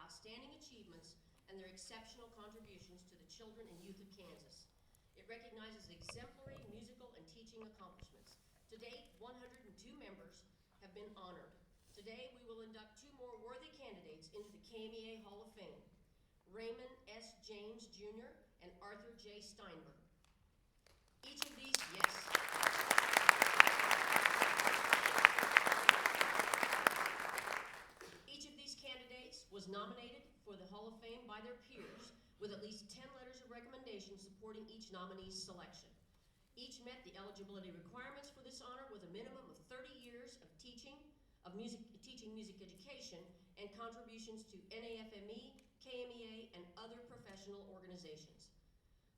outstanding achievements and their exceptional contributions to the children and youth of Kansas. It recognizes exemplary musical and teaching accomplishments. To date, 102 members have been honored. Today, we will induct two more worthy candidates into the KMEA Hall of Fame, Raymond S. James, Jr. and Arthur J. Steinberg. Each of these, yes. Each of these candidates was nominated for the Hall of Fame by their peers with at least 10 letters of recommendation supporting each nominee's selection. Each met the eligibility requirements for this honor with a minimum of 30 years of teaching music education and contributions to NAFME, KMEA, and other professional organizations.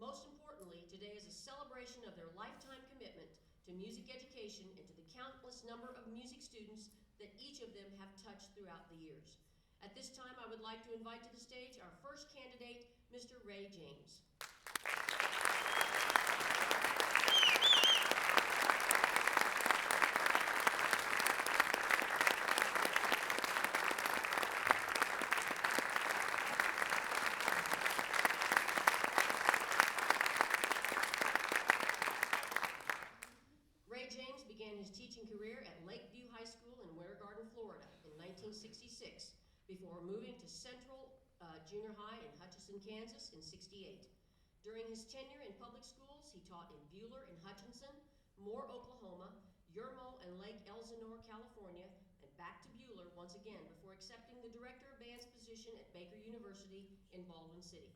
Most importantly, today is a celebration of their lifetime commitment to music education and to the countless number of music students that each of them have touched throughout the years. At this time, I would like to invite to the stage our first candidate, Mr. Ray James. Ray James began his teaching career at Lakeview High School in Ware Garden, Florida in 1966 before moving to Central Junior High in Hutchinson, Kansas in '68. During his tenure in public schools, he taught in Buhler and Hutchinson, Moore, Oklahoma, Yermo and Lake Elsinore, California, and back to Buhler once again before accepting the Director of Bands position at Baker University in Baldwin City,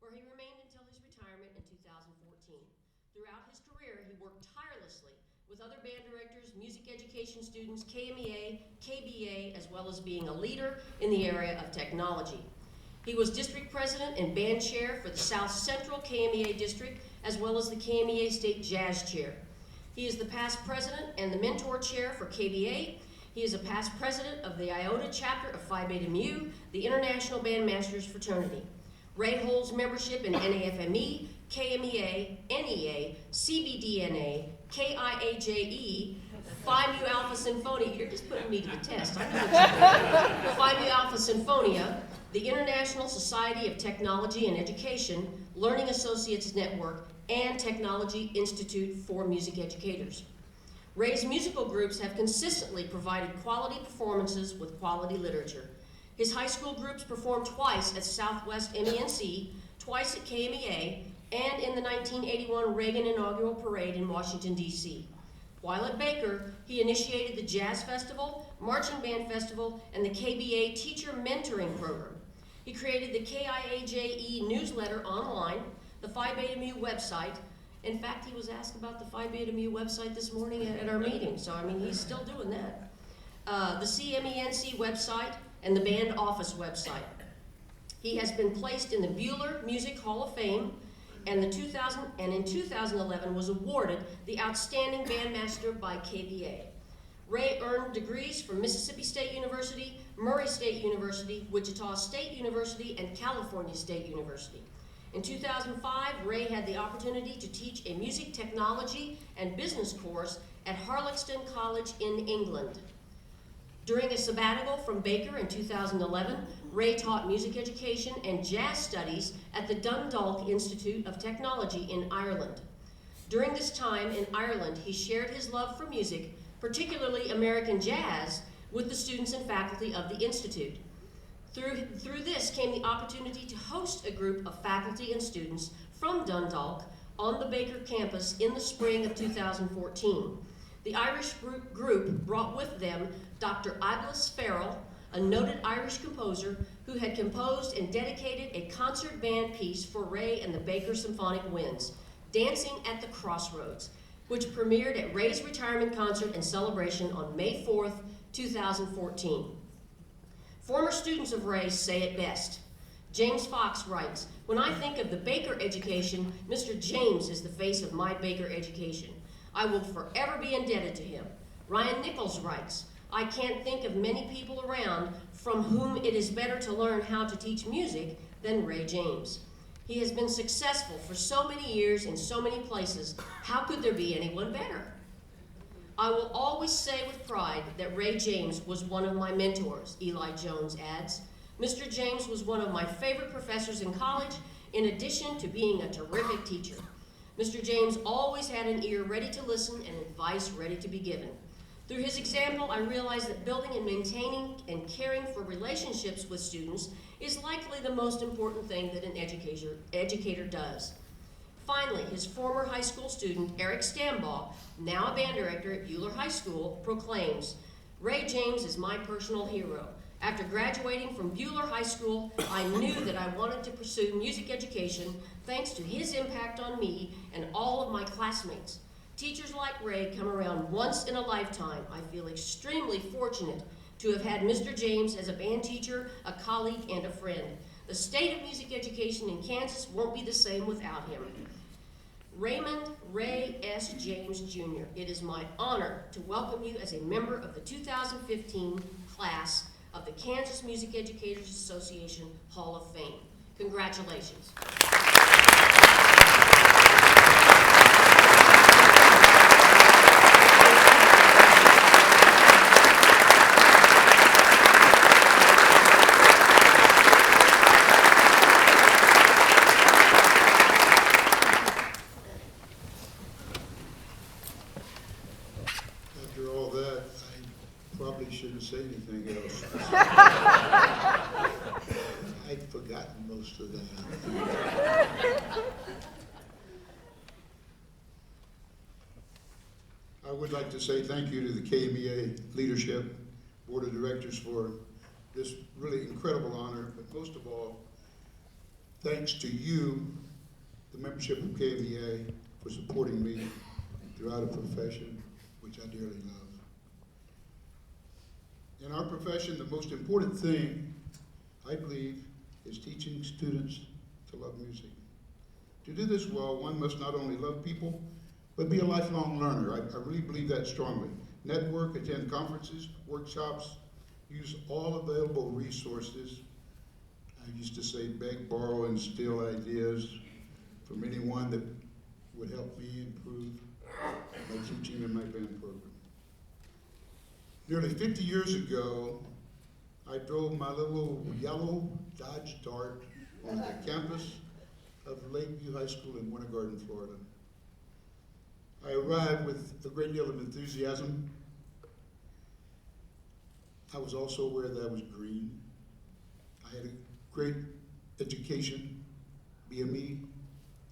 where he remained until his retirement in 2014. Throughout his career, he worked tirelessly with other band directors, music education students, KMEA, KBA, as well as being a leader in the area of technology. He was district president and band chair for the South Central KMEA district, as well as the KMEA State Jazz Chair. He is the past president and the mentor chair for KBA. He is a past president of the Iota chapter of Phi Beta Mu, the International Bandmasters Fraternity. Ray holds membership in NAFME, KMEA, NEA, CBDNA, KIAJE, Phi Mu Alpha Sinfonia. You're just putting me to the test. I know what you're doing. Phi Mu Alpha Sinfonia, the International Society of Technology and Education, Learning Associates Network, and Technology Institute for Music Educators. Ray's musical groups have consistently provided quality performances with quality literature. His high school groups performed twice at Southwest MENC, twice at KMEA, and in the 1981 Reagan Inaugural Parade in Washington, D.C. While at Baker, he initiated the Jazz Festival, Marching Band Festival, and the KBA Teacher Mentoring Program. He created the KIAJE newsletter online, the Phi Beta Mu website. In fact, he was asked about the Phi Beta Mu website this morning at our meeting, so I mean, he's still doing that. The CMENC website and the Band Office website. He has been placed in the Buhler Music Hall of Fame, and in 2011 was awarded the Outstanding Bandmaster by KBA. Ray earned degrees from Mississippi State University, Murray State University, Wichita State University, and California State University. In 2005, Ray had the opportunity to teach a music technology and business course at Harlexton College in England. During a sabbatical from Baker in 2011, Ray taught music education and jazz studies at the Dundalk Institute of Technology in Ireland. During this time in Ireland, he shared his love for music, particularly American jazz, with the students and faculty of the Institute. Through this came the opportunity to host a group of faculty and students from Dundalk on the Baker campus in the spring of 2014. The Irish group brought with them Dr. Iblis Farrell, a noted Irish composer who had composed and dedicated a concert band piece for Ray and the Baker Symphonic Winds, Dancing at the Crossroads, which premiered at Ray's retirement concert and celebration on May 4th, 2014. Former students of Ray's say it best. James Fox writes, "When I think of the Baker education, Mr. James is the face of my Baker education. I will forever be indebted to him." Ryan Nichols writes, "I can't think of many people around from whom it is better to learn how to teach music than Ray James. He has been successful for so many years in so many places. How could there be anyone better?" I will always say with pride that Ray James was one of my mentors, Eli Jones adds. Mr. James was one of my favorite professors in college, in addition to being a terrific teacher. Mr. James always had an ear ready to listen and advice ready to be given. Through his example, I realized that building and maintaining and caring for relationships with students is likely the most important thing that an educator does. Finally, his former high school student, Eric Stambaugh, now a band director at Buhler High School, proclaims, "Ray James is my personal hero. After graduating from Buhler High School, I knew that I wanted to pursue music education thanks to his impact on me and all of my classmates. Teachers like Ray come around once in a lifetime. I feel extremely fortunate to have had Mr. James as a band teacher, a colleague, and a friend. The state of music education in Kansas won't be the same without him." Raymond Ray S. James, Jr., it is my honor to welcome you as a member of the 2015 class of the Kansas Music Educators Association Hall of Fame. Congratulations. After all that, I probably shouldn't say anything else. I'd forgotten most of that. I would like to say thank you to the KMEA leadership, board of directors for this really incredible honor, but most of all, thanks to you, the membership of KMEA, for supporting me throughout a profession which I dearly love. In our profession, the most important thing, I believe, is teaching students to love music. To do this well, one must not only love people, but be a lifelong learner. I really believe that strongly. Network, attend conferences, workshops, use all available resources. I used to say beg, borrow, and steal ideas from anyone that would help me improve my teaching in my band program. Nearly 50 years ago, I drove my little yellow Dodge Dart on the campus of Lakeview High School in Winter Garden, Florida. I arrived with a great deal of enthusiasm. I was also aware that I was green. I had a great education, BME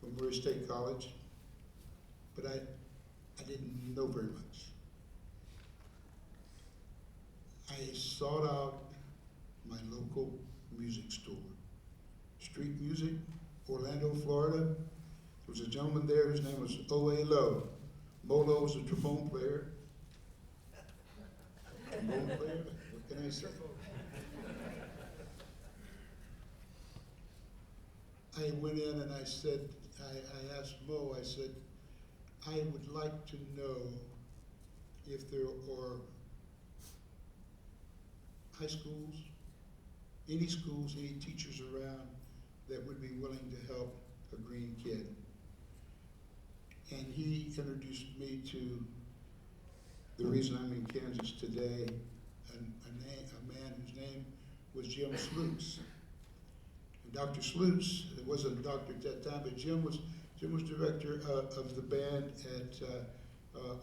from Murray State College, but I didn't know very much. I sought out my local music store, Street Music, Orlando, Florida. There was a gentleman there whose name was O.A. Lowe. Molo was a trombone player. Trombone player? What can I say? I went in and I said, I asked Mo, I said, I would like to know if there are high schools, any teachers around that would be willing to help a green kid. And he introduced me to the reason I'm in Kansas today, a man whose name was Jim Slutz. And Dr. Slutz, it wasn't a doctor at that time, but Jim was director of the band at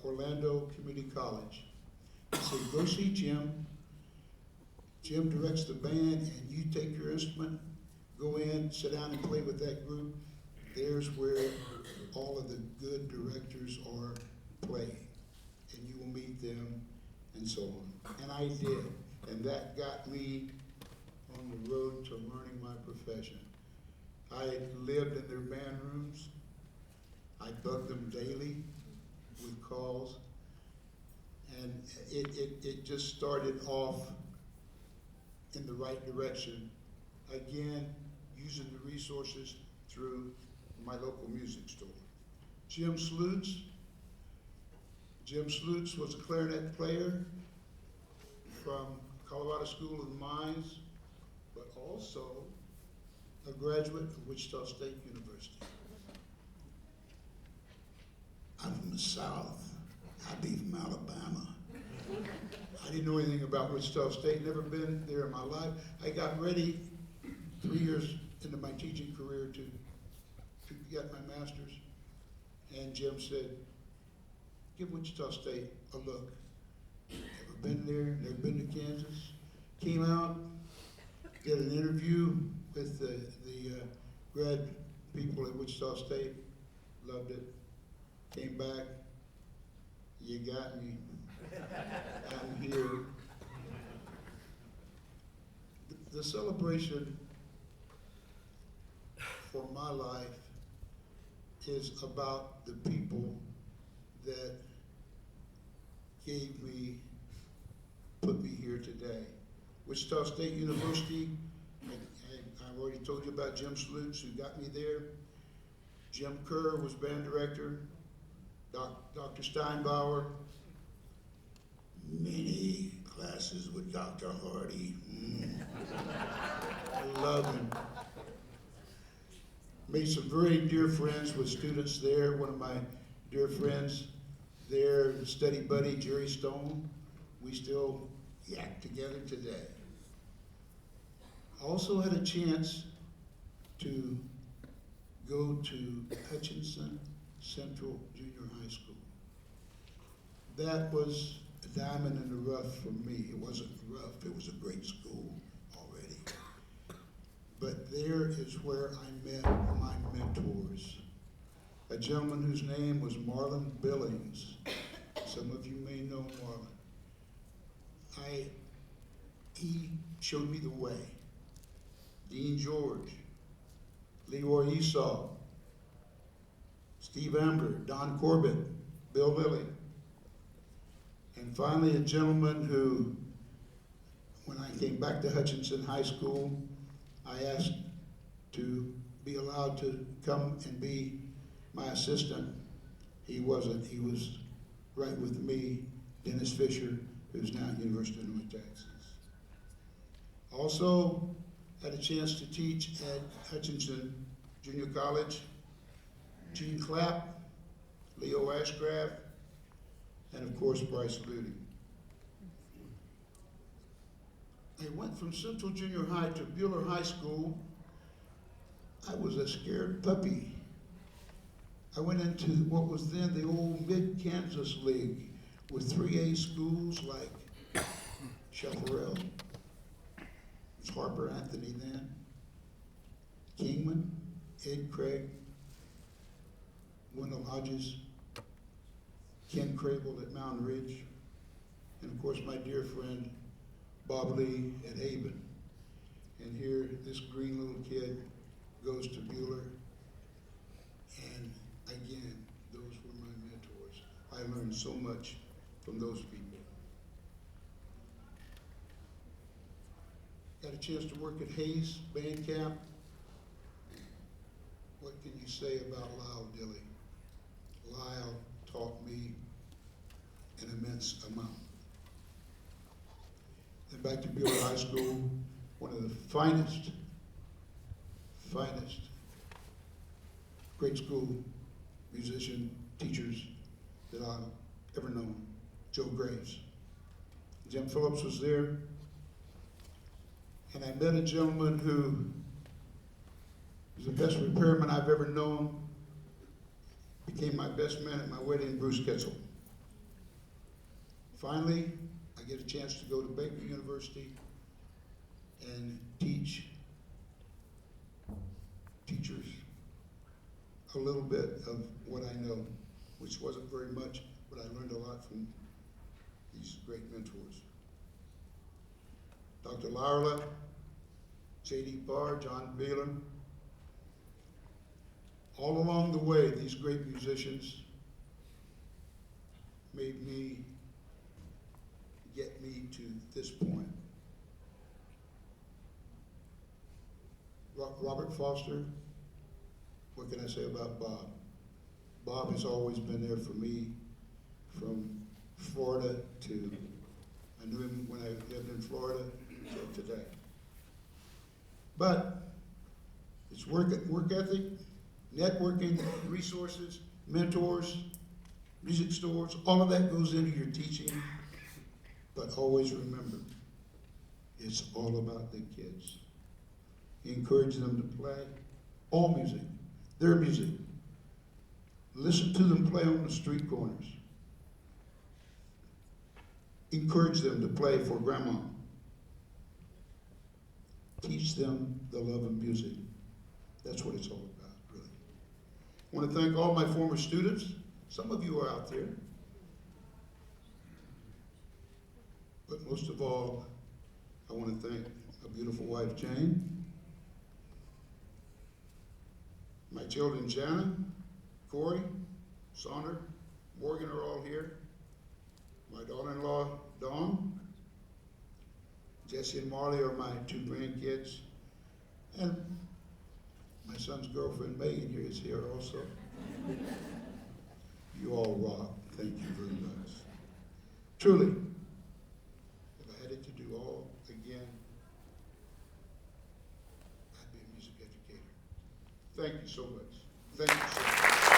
Orlando Community College. He said, go see Jim. Jim directs the band, and you take your instrument, go in, sit down and play with that group. There's where all of the good directors are playing, and you will meet them, and so on. And I did, and that got me on the road to learning my profession. I lived in their band rooms. I bugged them daily with calls, and it just started off in the right direction. Again, using the resources through my local music store. Jim Slutz was a clarinet player from Colorado School of Mines, but also a graduate of Wichita State University. I'm from the South. I'd be from Alabama. I didn't know anything about Wichita State, never been there in my life. I got ready 3 years into my teaching career to get my master's, and Jim said, give Wichita State a look. Never been there, never been to Kansas. Came out, did an interview with the grad people at Wichita State, loved it. Came back, you got me. I'm here. The celebration for my life is about the people that gave me, put me here today. Wichita State University, I've already told you about Jim Slutz, who got me there. Jim Kerr was band director. Dr. Steinbauer. Many classes with Dr. Hardy. I love him. Made some very dear friends with students there. One of my dear friends there, study buddy Jerry Stone. We still yak together today. Also had a chance to go to Hutchinson Central Junior High School. That was a diamond in the rough for me. It wasn't rough, it was a great school already. But there is where I met my mentors. A gentleman whose name was Marlon Billings. Some of you may know Marlon. He showed me the way. Dean George, Leroy Esau, Steve Amber, Don Corbett, Bill Lilly. And finally, a gentleman who, when I came back to Hutchinson High School, I asked to be allowed to come and be my assistant. He wasn't. He was right with me, Dennis Fisher, who's now at University of North Texas. Also had a chance to teach at Hutchinson Junior College. Gene Clapp, Leo Ashcraft, and of course Bryce Luty. I went from Central Junior High to Bueller High School. I was a scared puppy. I went into what was then the old Mid-Kansas League with 3A schools like Chaparral, it was Harper Anthony then, Kingman, Ed Craig, Wendell Hodges, Ken Crable at Mountain Ridge, and of course my dear friend Bob Lee at Haven. And here this green little kid goes to Bueller, and again, those were my mentors. I learned so much from those people. Got a chance to work at Hayes Band Camp. What can you say about Lyle Dilley? Lyle taught me an immense amount. Then back to Bueller High School, one of the finest, great school musician teachers that I've ever known, Joe Graves. Jim Phillips was there, and I met a gentleman who was the best repairman I've ever known, became my best man at my wedding, Bruce Kitzel. Finally, I get a chance to go to Baker University and teach teachers a little bit of what I know, which wasn't very much, but I learned a lot from these great mentors. Dr. Larla, J.D. Barr, John Beeler. All along the way, these great musicians made me get me to this point. Robert Foster, what can I say about Bob? Bob has always been there for me from Florida to, I knew him when I lived in Florida till today. But it's work ethic, networking, resources, mentors, music stores, all of that goes into your teaching. But always remember, it's all about the kids. Encourage them to play all music, their music. Listen to them play on the street corners. Encourage them to play for grandma. Teach them the love of music. That's what it's all about, really. I want to thank all my former students. Some of you are out there. But most of all, I want to thank a beautiful wife, Jane. My children, Shannon, Corey, Saunders, Morgan are all here. My daughter-in-law, Dawn. Jesse and Marley are my two grandkids. And my son's girlfriend, Megan, here is here also. You all rock. Thank you very much. Truly, if I had it to do all again, I'd be a music educator. Thank you so much. Thank you so much.